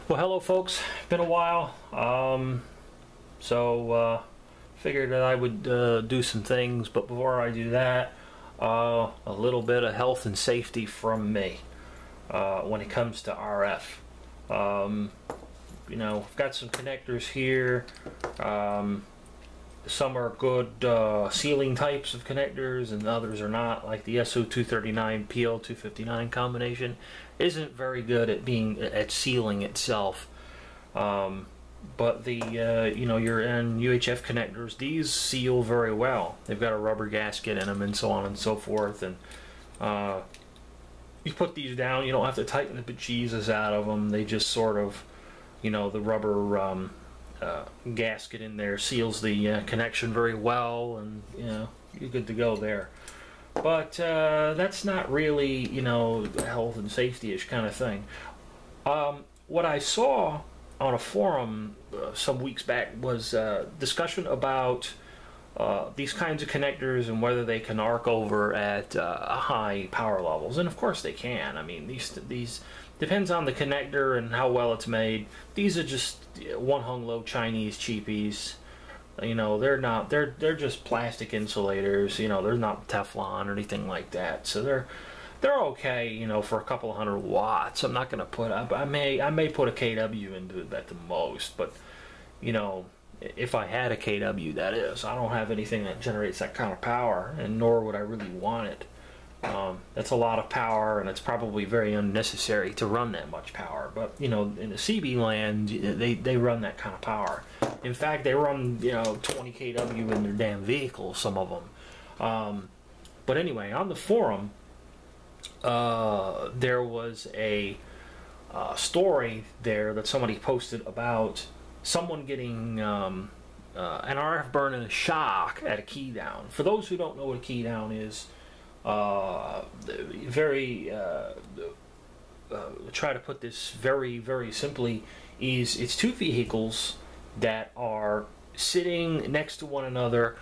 Well, hello folks, been a while, figured that I would do some things, but before I do that, a little bit of health and safety from me when it comes to RF. You know, I've got some connectors here. Some are good sealing types of connectors and others are not, like the SO239 PL259 combination isn't very good at sealing itself. But the your N UHF connectors, these seal very well. They've got a rubber gasket in them and so on and so forth, and you put these down, you don't have to tighten the bejesus out of them. They just sort of, the rubber gasket in there seals the connection very well, and you're good to go there. But that's not really health and safety-ish kind of thing. What I saw on a forum some weeks back was discussion about these kinds of connectors and whether they can arc over at high power levels, and of course they can. I mean, these depends on the connector and how well it's made. These are just one hung low Chinese cheapies. They're just plastic insulators. They're not Teflon or anything like that. So they're okay, for a couple of 100 watts. I'm not going to put up. I may put a kW into it at the most, but if I had a kW, that is. I don't have anything that generates that kind of power, and nor would I really want it. That's a lot of power, and it's probably very unnecessary to run that much power. But in the CB land, they run that kind of power. In fact, they run 20 kW in their damn vehicles, some of them. But anyway, on the forum, there was a story there that somebody posted about someone getting an RF burn and a shock at a key down. For those who don't know what a key down is, try to put this very, very simply, it's two vehicles that are sitting next to one another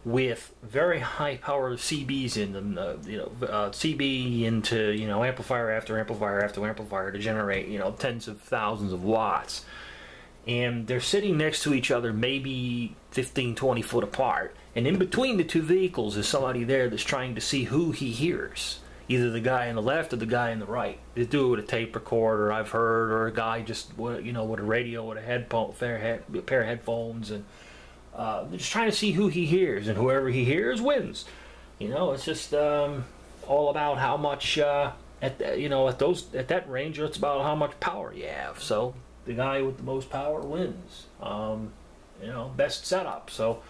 with very high power CBs in them, CB into amplifier after amplifier after amplifier to generate tens of thousands of watts, and they're sitting next to each other, maybe 15-20 foot apart, and in between the two vehicles is somebody there that's trying to see who he hears, either the guy on the left or the guy on the right. They do it with a tape recorder, I've heard, or a guy just with a radio with a pair of headphones, and they're just trying to see who he hears, and whoever he hears wins. It's just all about how much at that range. It's about how much power you have. So the guy with the most power wins. Best setup. So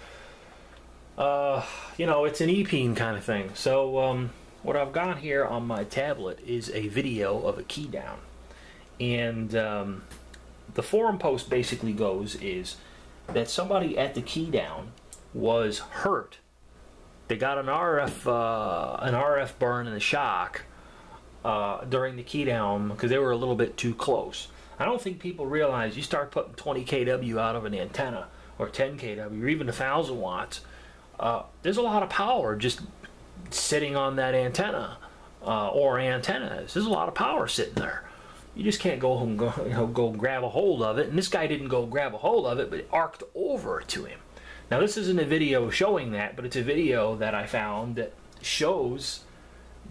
it's an EPing kind of thing. So what I've got here on my tablet is a video of a key down, and the forum post basically goes is that somebody at the key down was hurt. They got an RF burn and a shock during the key down because they were a little bit too close. I don't think people realize you start putting 20 kW out of an antenna, or 10 kW, or even 1,000 watts. There's a lot of power just sitting on that antenna or antennas. There's a lot of power sitting there. You just can't go home, go grab a hold of it. And this guy didn't go grab a hold of it, but it arced over to him. Now, this isn't a video showing that, but it's a video that I found that shows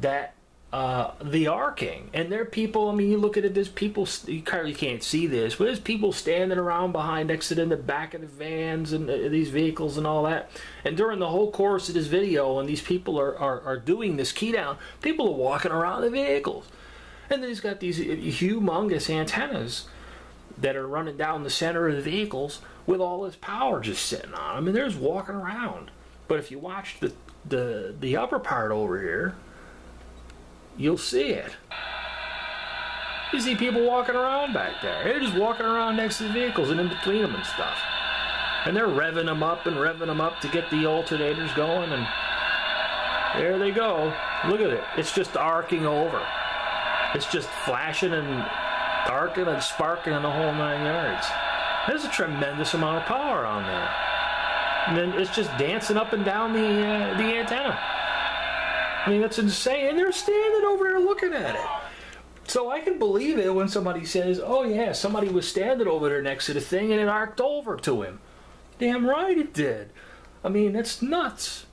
that the arcing. And there are people, you look at it, there's people, you hardly can't see this, but there's people standing around behind, exiting in the back of the vans and these vehicles and all that. And during the whole course of this video, and these people are doing this key down, people are walking around the vehicles. And then he's got these humongous antennas that are running down the center of the vehicles with all this power just sitting on them, and they're just walking around. But if you watch the upper part over here, you'll see it. You see people walking around back there. They're just walking around next to the vehicles and in between them and stuff. And they're revving them up to get the alternators going, and there they go. Look at it. It's just arcing over. It's just flashing and arcing and sparking in the whole 9 yards. There's a tremendous amount of power on there. And then it's just dancing up and down the antenna. That's insane. And they're standing over there looking at it. So I can believe it when somebody says, oh yeah, somebody was standing over there next to the thing and it arced over to him. Damn right it did. I mean, that's nuts.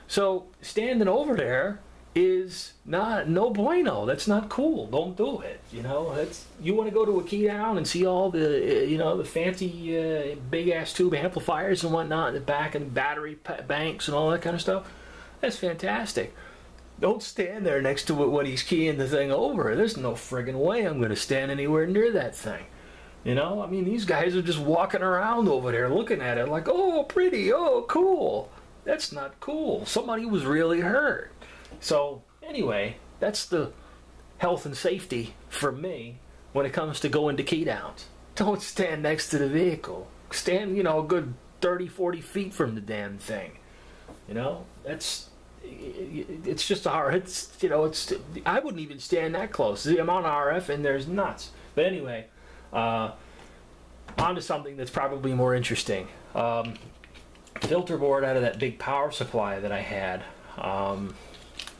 So standing over there is no bueno. That's not cool. Don't do it. You know, you want to go to a key down and see all the the fancy big ass tube amplifiers and whatnot in the back and battery banks and all that kind of stuff. That's fantastic. Don't stand there next to it when he's keying the thing over. There's no friggin' way I'm going to stand anywhere near that thing. You know, I mean, these guys are just walking around over there looking at it like, oh, pretty, oh, cool. That's not cool. Somebody was really hurt. So, anyway, that's the health and safety for me when it comes to going to key downs. Don't stand next to the vehicle. Stand, a good 30, 40 feet from the damn thing. You know, it's just a hard, I wouldn't even stand that close. I'm on RF and there's nuts. But anyway, on to something that's probably more interesting. Filter board out of that big power supply that I had.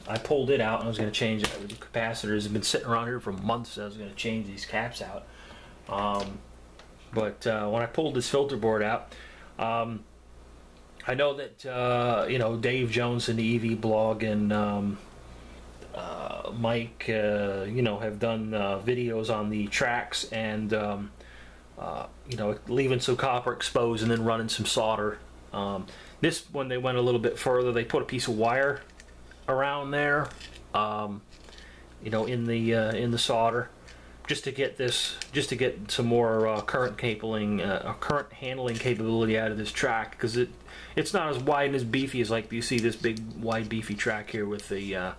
I pulled it out and I was going to change it. The capacitors have been sitting around here for months. So I was going to change these caps out. But when I pulled this filter board out, I know that Dave Jones and the EV blog and Mike have done videos on the tracks and leaving some copper exposed and then running some solder. This one, they went a little bit further. They put a piece of wire around there, in the solder, just to get some more current handling capability out of this track, because it's not as wide and as beefy as like you see this big wide beefy track here with the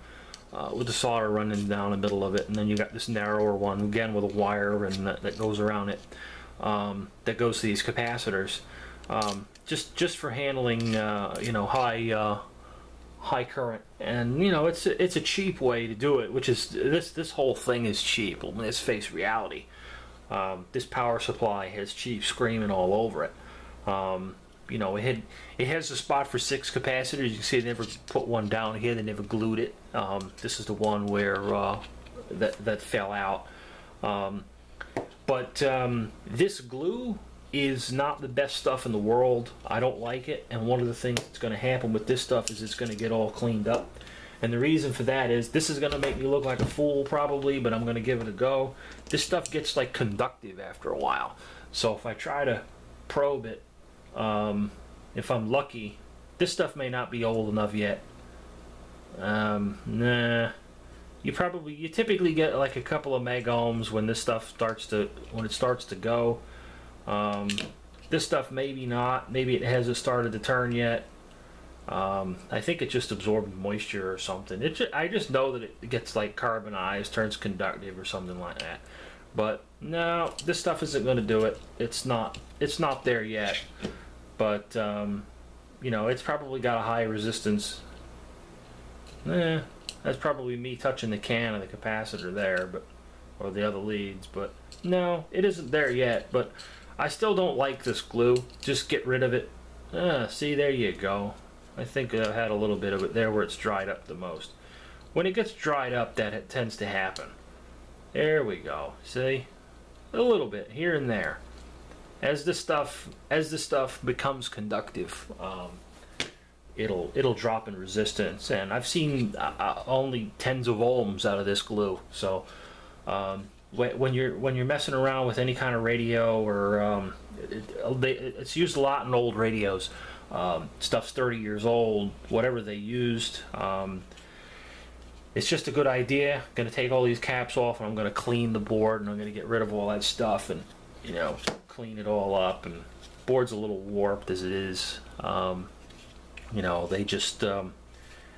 solder running down the middle of it, and then you got this narrower one again with a wire and that goes around it, that goes to these capacitors, just for handling high current. And it's a cheap way to do it, which is this whole thing is cheap. Let's face reality. This power supply has cheap screaming all over it. It has a spot for 6 capacitors. You can see they never put one down here. They never glued it. This is the one where that fell out. But this glue is not the best stuff in the world. I don't like it, and one of the things that's going to happen with this stuff is it's going to get all cleaned up. And the reason for that is this is going to make me look like a fool probably, but I'm going to give it a go. This stuff gets like conductive after a while. So if I try to probe it, if I'm lucky, this stuff may not be old enough yet. Nah. You typically get like a couple of meg ohms when this stuff starts to go. This stuff maybe not. Maybe it hasn't started to turn yet. I think it just absorbed moisture or something. I just know that it gets like carbonized, turns conductive or something like that. But no, this stuff isn't going to do it. It's not there yet. But it's probably got a high resistance. That's probably me touching the can of the capacitor there, or the other leads. But no, it isn't there yet. But I still don't like this glue. Just get rid of it. See, there you go. I think I've had a little bit of it there where it's dried up the most. When it gets dried up, it tends to happen. There we go. See? A little bit here and there. As this stuff becomes conductive, it'll drop in resistance. And I've seen only tens of ohms out of this glue. So when you're messing around with any kind of radio, or it's used a lot in old radios. Stuff's 30 years old, whatever they used. It's just a good idea. I'm going to take all these caps off and I'm going to clean the board, and I'm going to get rid of all that stuff and clean it all up. And the board's a little warped as it is. They just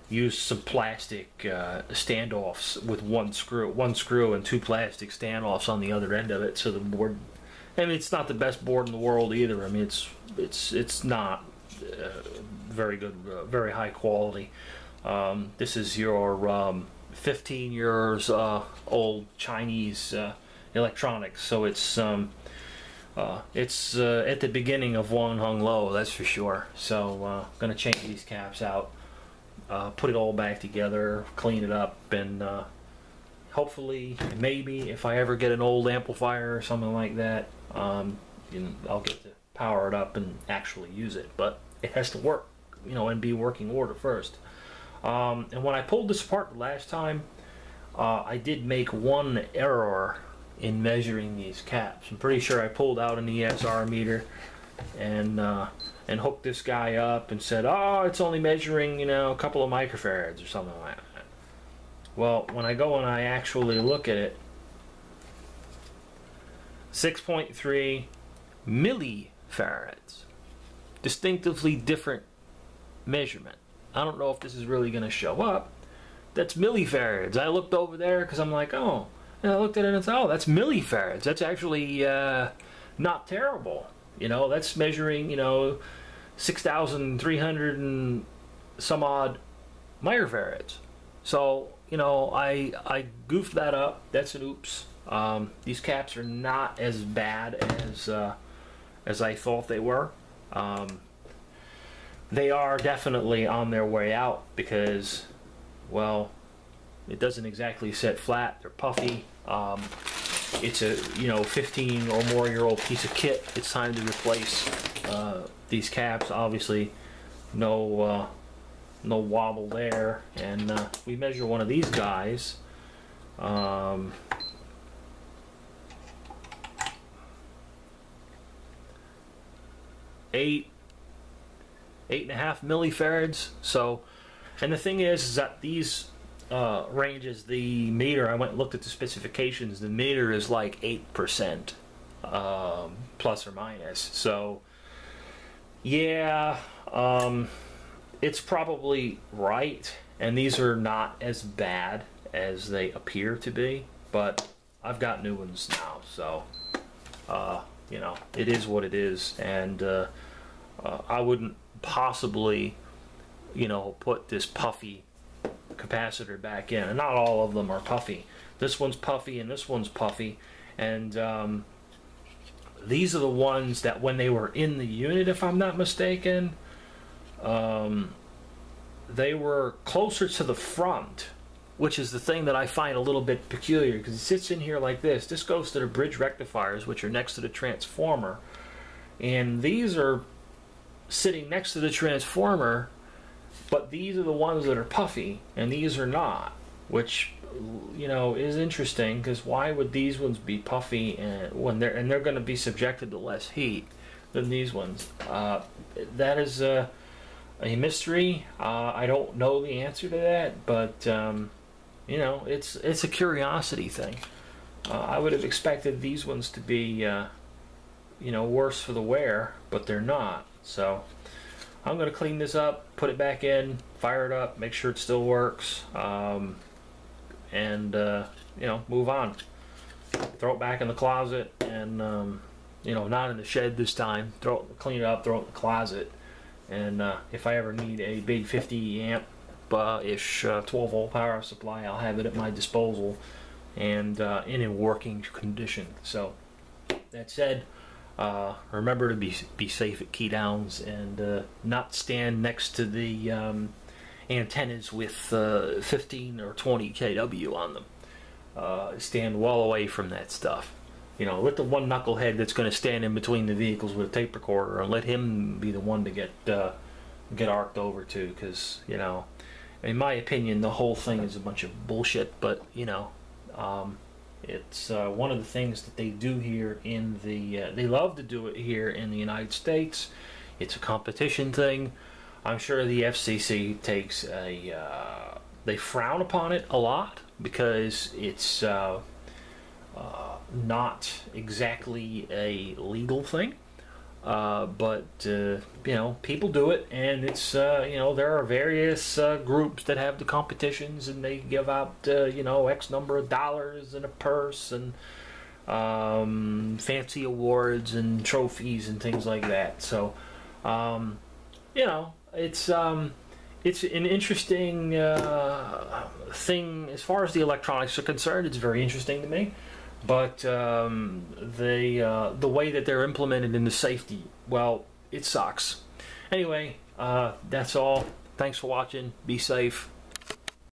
used some plastic standoffs with one screw and 2 plastic standoffs on the other end of it. So the board, it's not the best board in the world either. It's not very good, very high quality. This is your 15 years old Chinese electronics, so it's at the beginning of Wang Hung Lo, that's for sure. So I'm gonna change these caps out, put it all back together, clean it up, and hopefully, maybe if I ever get an old amplifier or something like that, I'll get to power it up and actually use it. But it has to work, and be working order first. And when I pulled this apart the last time, I did make one error in measuring these caps. I'm pretty sure I pulled out an ESR meter and hooked this guy up and said, oh, it's only measuring, a couple of microfarads or something like that. Well, when I go and I actually look at it, 6.3 millifarads. Distinctively different measurement. I don't know if this is really going to show up. That's millifarads. I looked over there because I'm like, oh. And I looked at it and said, oh, that's millifarads. That's actually not terrible. That's measuring, 6,300 and some odd microfarads. So, I goofed that up. That's an oops. These caps are not as bad as I thought they were. They are definitely on their way out because, well, it doesn't exactly sit flat. They're puffy. It's a 15 or more year old piece of kit. It's time to replace these caps. Obviously, no wobble there. And we measure one of these guys. 8.5 millifarads. So, and the thing is that these ranges, the meter, I went and looked at the specifications, the meter is like 8% plus or minus. So yeah, it's probably right, and these are not as bad as they appear to be, but I've got new ones now, so it is what it is. And I wouldn't possibly put this puffy capacitor back in, and not all of them are puffy. This one's puffy and this one's puffy, and these are the ones that when they were in the unit, if I'm not mistaken, they were closer to the front, which is the thing that I find a little bit peculiar, because it sits in here like this. This goes to the bridge rectifiers, which are next to the transformer, and these are sitting next to the transformer, but these are the ones that are puffy and these are not, which is interesting, because why would these ones be puffy and when they're going to be subjected to less heat than these ones? That is a mystery. I don't know the answer to that, but it's a curiosity thing. I would have expected these ones to be worse for the wear, but they're not. So I'm going to clean this up, put it back in, fire it up, make sure it still works, and move on. Throw it back in the closet, and not in the shed this time. Clean it up, throw it in the closet, and if I ever need a big 50 amp ish 12 volt power supply, I'll have it at my disposal and in a working condition. So that said, remember to be safe at keydowns, and not stand next to the antennas with 15 or 20 kW on them. Stand well away from that stuff. Let the one knucklehead that's going to stand in between the vehicles with a tape recorder, and let him be the one to get arced over to, because in my opinion the whole thing is a bunch of bullshit. But it's one of the things that they do here in the they love to do it here in the United States. It's a competition thing. I'm sure the FCC takes they frown upon it a lot, because it's not exactly a legal thing, but people do it, and it's there are various groups that have the competitions, and they give out X number of dollars in a purse, and fancy awards and trophies and things like that. So it's an interesting thing as far as the electronics are concerned. It's very interesting to me, but the way that they're implemented in the safety, well, it sucks. Anyway, that's all. Thanks for watching. Be safe.